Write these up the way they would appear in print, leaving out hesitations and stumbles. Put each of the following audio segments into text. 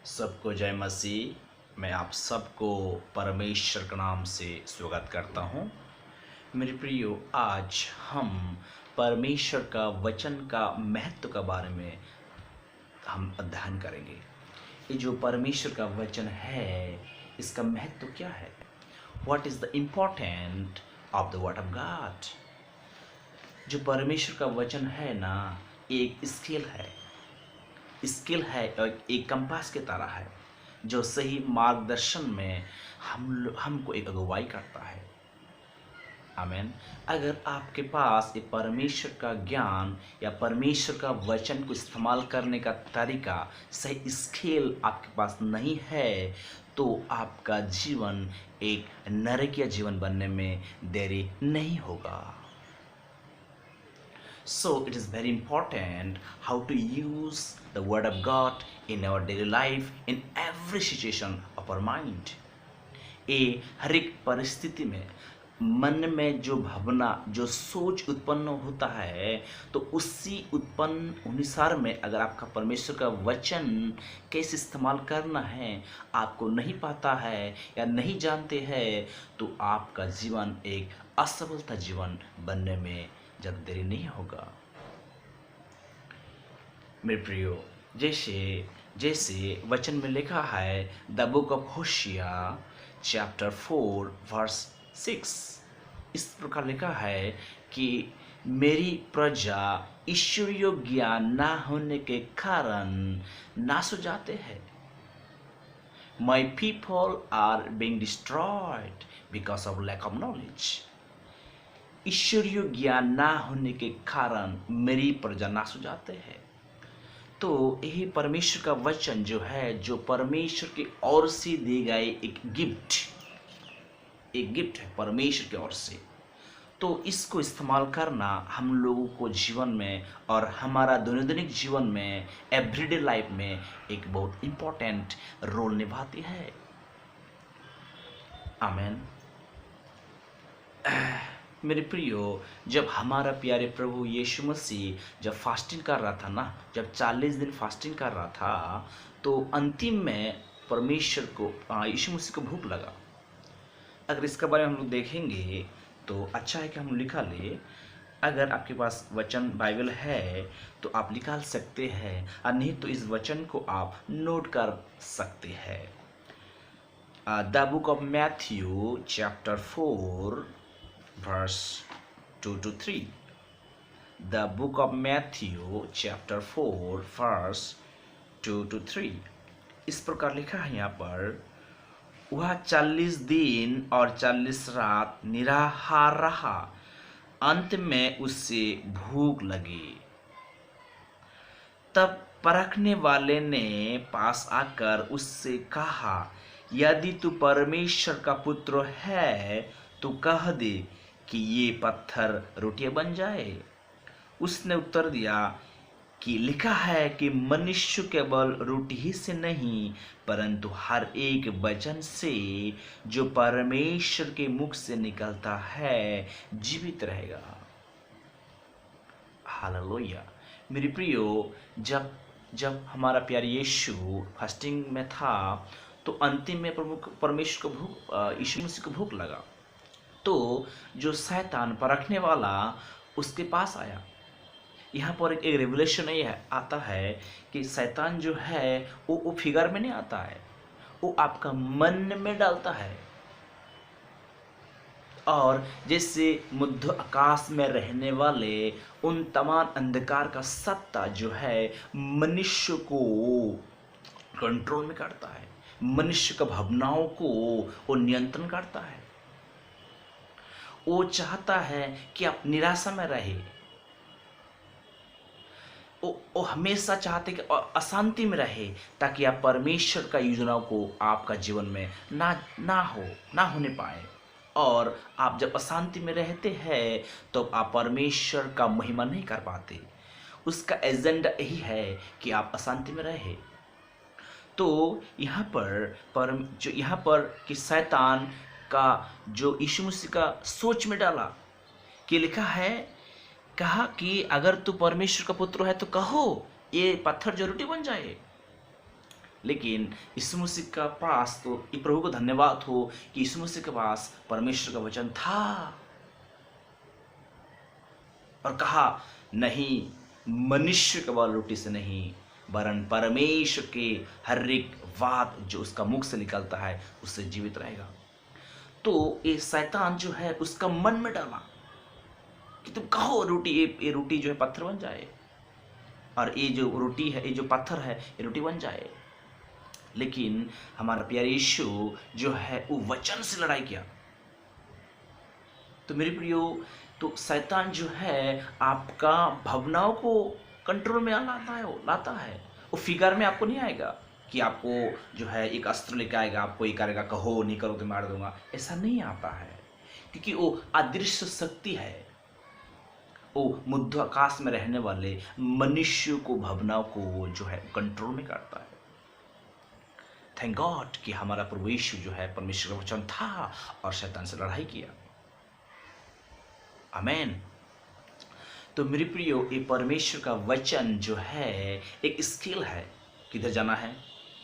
सबको जय मसीह। मैं आप सबको परमेश्वर के नाम से स्वागत करता हूँ। मेरे प्रियो, आज हम परमेश्वर का वचन का महत्व के बारे में हम अध्ययन करेंगे। ये जो परमेश्वर का वचन है, इसका महत्व क्या है? What is the important of the word of God? जो परमेश्वर का वचन है ना, एक स्किल है और एक कंपास की तरह है जो सही मार्गदर्शन में हमको एक अगुवाई करता है। आमीन। अगर आपके पास ये परमेश्वर का ज्ञान या परमेश्वर का वचन को इस्तेमाल करने का तरीका, सही स्किल आपके पास नहीं है, तो आपका जीवन एक नरकीय जीवन बनने में देरी नहीं होगा। So it is very important how to use the word of God in our daily life in every situation of our mind. ये हर एक परिस्थिति में मन में जो भावना, जो सोच उत्पन्न होता है, तो उसी उत्पन्न अनुसार में अगर आपका परमेश्वर का वचन कैसे इस्तेमाल करना है आपको नहीं पता है या नहीं जानते हैं, तो आपका जीवन एक असफलता जीवन बनने में जब देरी नहीं होगा। मेरे प्रियो, जैसे जैसे वचन में लिखा है, the book of Hosea chapter 4 verse 6, इस प्रकार लिखा है कि मेरी प्रजा ईश्वरीय ज्ञान ना होने के कारण नाश हो जाते हैं। My people are being destroyed because of lack of knowledge. ईश्वरीय ज्ञान ना होने के कारण मेरी प्रजा नाश हो जाते हैं। तो यही परमेश्वर का वचन जो है, जो परमेश्वर की ओर से दी गई एक गिफ्ट है परमेश्वर की ओर से, तो इसको इस्तेमाल करना हम लोगों को जीवन में और हमारा दैनिक जीवन में, एवरीडे लाइफ में एक बहुत इम्पोर्टेंट रोल निभाती है। आमीन। मेरे प्रियो, जब हमारा प्यारे प्रभु यीशु मसीह जब फास्टिंग कर रहा था ना, जब 40 दिन फास्टिंग कर रहा था, तो अंतिम में परमेश्वर को, यीशु मसीह को भूख लगा। अगर इसके बारे में हम लोग देखेंगे तो अच्छा है कि हम लिखा ले। अगर आपके पास वचन बाइबल है तो आप निकाल सकते हैं, और नहीं तो इस वचन को आप नोट कर सकते हैं। The book of Matthew chapter 4 verse 2 to 3. The book of Matthew chapter 4 verse 2 to 3. इस प्रकार लिखा है यहाँ पर, वह 40 दिन और 40 रात निराहार रहा, अंत में उससे भूख लगी। तब परखने वाले ने पास आकर उससे कहा, यदि तू परमेश्वर का पुत्र है तो कह दे कि ये पत्थर रोटियां बन जाए। उसने उत्तर दिया कि लिखा है कि मनुष्य केवल रोटी ही से नहीं, परंतु हर एक वचन से जो परमेश्वर के मुख से निकलता है जीवित रहेगा। हालेलुया। मेरे प्रियो, जब हमारा प्यारा यीशु फास्टिंग में था, तो अंतिम में परमेश्वर को भूख, यीशु मसीह को भूख लगा। तो जो शैतान परखने वाला उसके पास आया। यहाँ पर एक रेवलेशन ये आता है कि शैतान जो है वो फिगर में नहीं आता है, वो आपका मन में डालता है। और जैसे मध्य आकाश में रहने वाले उन तमाम अंधकार का सत्ता जो है मनुष्य को कंट्रोल में करता है, मनुष्य का भावनाओं को वो नियंत्रण करता है। वो चाहता है कि आप निराशा में रहे, वो हमेशा चाहते कि अशांति में रहे, ताकि आप परमेश्वर का योजनाओं को आपका जीवन में ना होने पाए। और आप जब अशांति में रहते हैं तो आप परमेश्वर का महिमा नहीं कर पाते। उसका एजेंडा यही है कि आप अशांति में रहे। तो यहाँ पर कि शैतान का जो यीशु मसीह का सोच में डाला कि लिखा है, कहा कि अगर तू परमेश्वर का पुत्र है तो कहो ये पत्थर जो रोटी बन जाए। लेकिन यीशु मसीह का पास तो ये प्रभु को धन्यवाद हो कि यीशु मसीह के पास परमेश्वर का वचन था और कहा नहीं, मनुष्य केवल रोटी से नहीं वरन परमेश्वर के हर एक बात जो उसका मुख से निकलता है उससे जीवित रहेगा। तो ये शैतान जो है उसका मन में डाला कि तुम कहो रोटी, ये रोटी जो है पत्थर बन जाए, और ये जो रोटी है, ये जो पत्थर है, ये रोटी बन जाए। लेकिन हमारा प्यारे यीशु जो है वो वचन से लड़ाई किया। तो मेरे प्रियो, तो शैतान जो है आपका भावनाओं को कंट्रोल में लाता है। वो फिगर में आपको नहीं आएगा कि आपको जो है एक अस्त्र लेकर आएगा, आपको ये करेगा, कहो नहीं करो तो मार दूंगा, ऐसा नहीं आता है। क्योंकि वो अदृश्य शक्ति है, वो मुद्दा आकाश में रहने वाले मनुष्य को, भावनाओं को जो है कंट्रोल में करता है। थैंक गॉड कि हमारा प्रभु यीशु जो है परमेश्वर का वचन था और शैतान से लड़ाई किया। आमेन। तो मेरे प्रियो, ये परमेश्वर का वचन जो है एक स्किल है। किधर जाना है,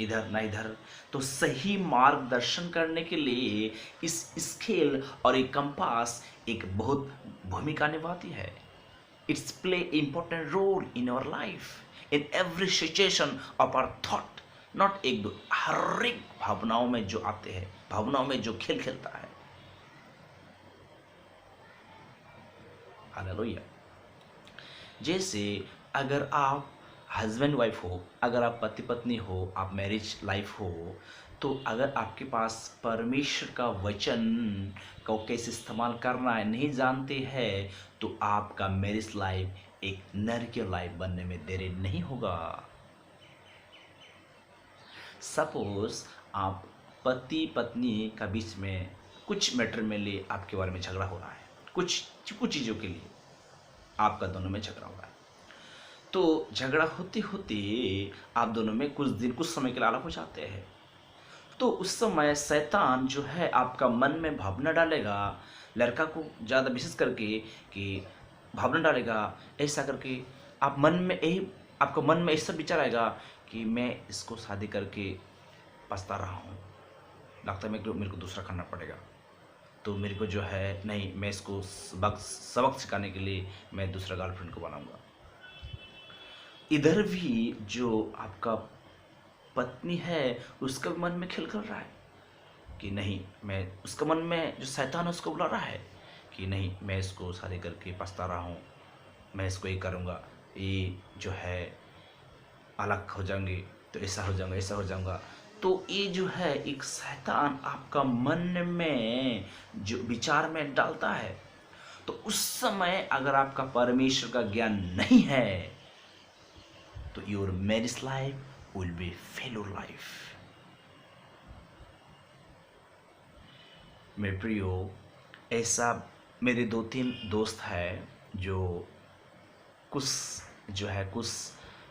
इधर ना इधर। तो सही मार्गदर्शन करने के लिए इस स्केल और एक कंपास एक बहुत भूमिका निभाती है। It's play important role in our life in every situation of our thought. Not एक दो, हर एक भावनाओं में जो आते हैं, भावनाओं में जो खेल खेलता है। हालेलुया। जैसे अगर आप हस्बैंड वाइफ हो, अगर आप पति पत्नी हो, आप मैरिज लाइफ हो, तो अगर आपके पास परमेश्वर का वचन को कैसे इस्तेमाल करना है नहीं जानते हैं, तो आपका मैरिज लाइफ एक नरकीय लाइफ बनने में देरी नहीं होगा। सपोज आप पति पत्नी का बीच में कुछ मैटर में ले आपके बारे में झगड़ा हो रहा है, कुछ चीज़ों के लिए आपका दोनों में झगड़ा हो रहा है। तो झगड़ा होते होते आप दोनों में कुछ समय के लिए अलग हो जाते हैं। तो उस समय शैतान जो है आपका मन में भावना डालेगा, लड़का को ज़्यादा विशेष करके कि भावना डालेगा ऐसा करके, आप मन में यही, आपका मन में ऐसा विचार आएगा कि मैं इसको शादी करके पछता रहा हूँ, लगता है मेरे को दूसरा करना पड़ेगा, तो मेरे को जो है नहीं, मैं इसको सबक सिखाने के लिए मैं दूसरा गर्लफ्रेंड को बनाऊंगा। इधर भी जो आपका पत्नी है उसका मन में खेल कर रहा है कि नहीं, मैं, उसका मन में जो शैतान है उसको बुला रहा है कि नहीं, मैं इसको शादी करके पछता रहा हूँ, मैं इसको ये करूँगा, ये जो है अलग हो जाएंगे तो ऐसा हो जाऊँगा, ऐसा हो जाऊँगा। तो ये जो है एक शैतान आपका मन में जो विचार में डालता है। तो उस समय अगर आपका परमेश्वर का ज्ञान नहीं है तो your marriage life will be failure life. मेरे प्रियो, ऐसा मेरे 2-3 दोस्त है जो कुछ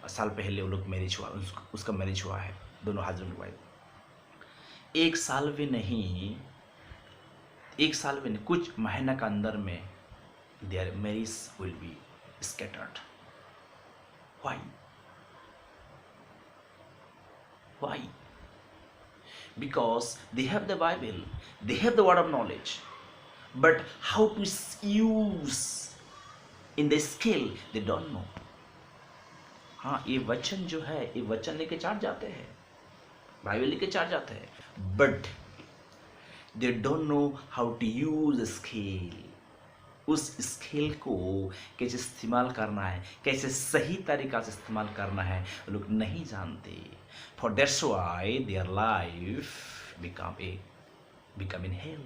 साल पहले वो लोग मैरिज हुआ, उसका मैरिज हुआ है, दोनों हस्बैंड वाइफ। एक साल भी नहीं, कुछ महीना के अंदर में there marriage will be scattered. Why? Because they have the Bible, they have the word of knowledge, but how to use in the skill they don't know. हाँ, ये वचन जो है, ये वचन लेके चाट जाते हैं, बाइबल लेके चाट जाते हैं, but they don't know how to use a skill. उस स्किल को कैसे इस्तेमाल करना है, कैसे सही तरीका से इस्तेमाल करना है, लोग नहीं जानते। For that's why their life become in hell.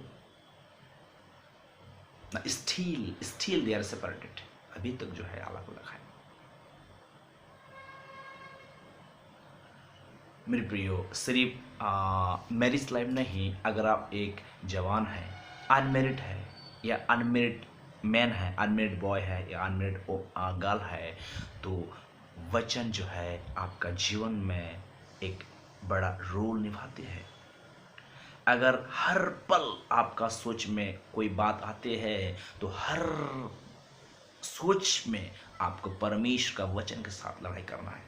Now still they are separated. अभी तक जो है अलग अलग है। मेरे प्रियो, सिर्फ मैरिज लाइफ नहीं, अगर आप एक जवान है, अनमेरिड है या अनमेरिड मैन है, अनमेरिड बॉय है या अनमेरिड गर्ल है, तो वचन जो है आपका जीवन में एक बड़ा रोल निभाते हैं। अगर हर पल आपका सोच में कोई बात आते हैं तो हर सोच में आपको परमेश्वर का वचन के साथ लड़ाई करना है।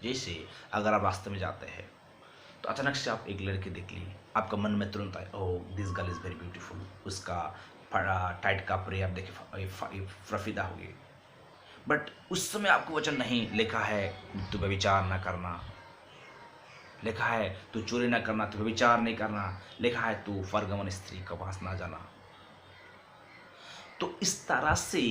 जैसे अगर आप रास्ते में जाते हैं तो अचानक से आप एक लड़की देख ली, आपका मन में तुरंत आए, oh this girl is very beautiful, उसका टाइट कपड़े आप देखे प्रफिदा हो गए। बट उस समय आपको वचन नहीं लिखा है तू व्यभिचार ना करना, लिखा है तू चोरी ना करना, तू व्यभिचार नहीं करना, लिखा है तू फरगमन स्त्री के पास ना जाना। तो इस तरह से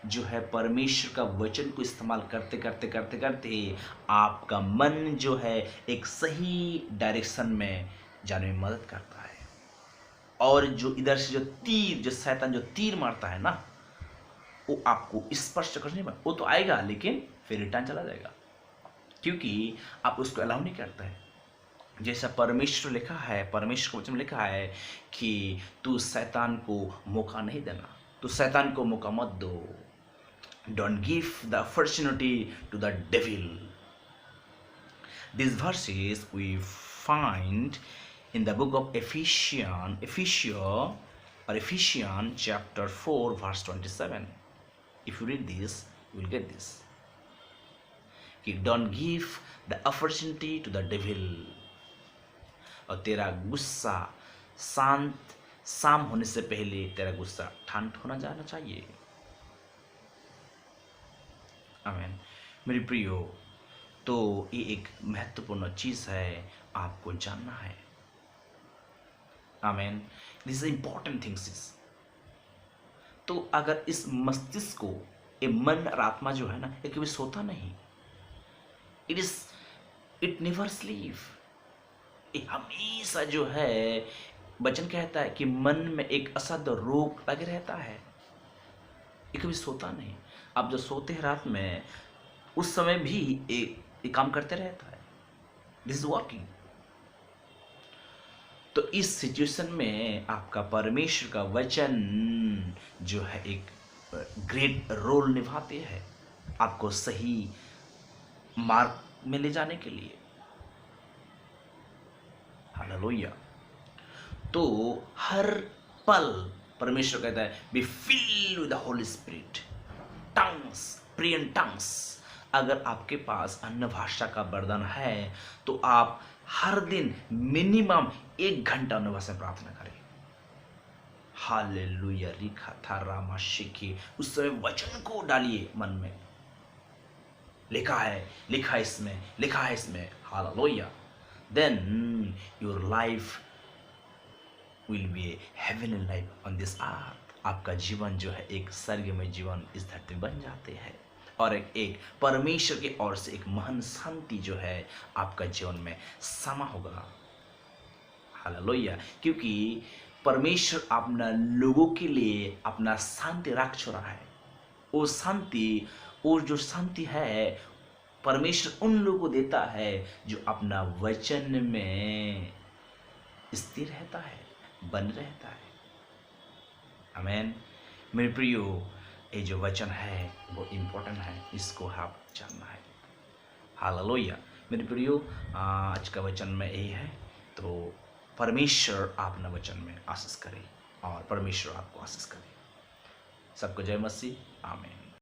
जो है परमेश्वर का वचन को इस्तेमाल करते करते करते करते आपका मन जो है एक सही डायरेक्शन में जाने में मदद करता है। और जो इधर से जो तीर, जो शैतान जो तीर मारता है ना, वो आपको स्पर्श करने में वो तो आएगा, लेकिन फिर रिटर्न चला जाएगा, क्योंकि आप उसको अलाउ नहीं करते हैं। जैसा परमेश्वर लिखा है, परमेश्वर के वचन में लिखा है कि तू शैतान को मौका नहीं देना, तो शैतान को मौका मत दो। Don't give the opportunity to the devil. These verses we find in the book of Ephesians chapter 4 verse 27. If you read this, you will get this. कि don't give the opportunity to the devil. और तेरा गुस्सा शाम होने से पहले तेरा गुस्सा ठंड होना जाना चाहिए। आमीन। मेरी प्रियो, तो ये एक महत्वपूर्ण चीज है, आपको जानना है। आमीन। This is important things is. तो अगर इस मस्तिष्क को, ये मन और आत्मा जो है ना, ये कभी सोता नहीं। It never sleep. ये हमेशा जो है, वचन कहता है कि मन में एक असाध्य रोग लगे रहता है, ये कभी सोता नहीं। आप जो सोते हैं रात में, उस समय भी एक काम करते रहता है। This is working. तो इस सिचुएशन में आपका परमेश्वर का वचन जो है एक ग्रेट रोल निभाते हैं, आपको सही मार्ग में ले जाने के लिए। हालेलुया। तो हर पल परमेश्वर कहता है be filled with the Holy Spirit, tongues, pray in tongues. अगर आपके पास अन्य भाषा का वरदान है तो आप हर दिन मिनिमम 1 घंटा अन्य भाषा में प्रार्थना करें। हालेलुया। रिखा था रामा शिखी, उस समय वचन को डालिए मन में। लिखा है इसमें। Hallelujah. Then your life will be a heavenly life on this earth. आपका जीवन जो है एक स्वर्गमय जीवन इस धरती में बन जाते हैं, और एक परमेश्वर की ओर से एक महान शांति जो है आपका जीवन में समा होगा। हालेलुया। क्योंकि परमेश्वर अपना लोगों के लिए अपना शांति रख छोड़ा है। वो शांति, और जो शांति है परमेश्वर उन लोगों को देता है जो अपना वचन में स्थिर रहता है, बन रहता है। आमीन। मेरे प्रियो, ये जो वचन है वो इम्पोर्टेंट है, इसको आप जानना है। हालेलुया। मेरे प्रियो, आज का वचन में यही है। तो परमेश्वर अपना वचन में आशीष करे और परमेश्वर आपको आशीष करे। सबको जय मसीह। आमीन।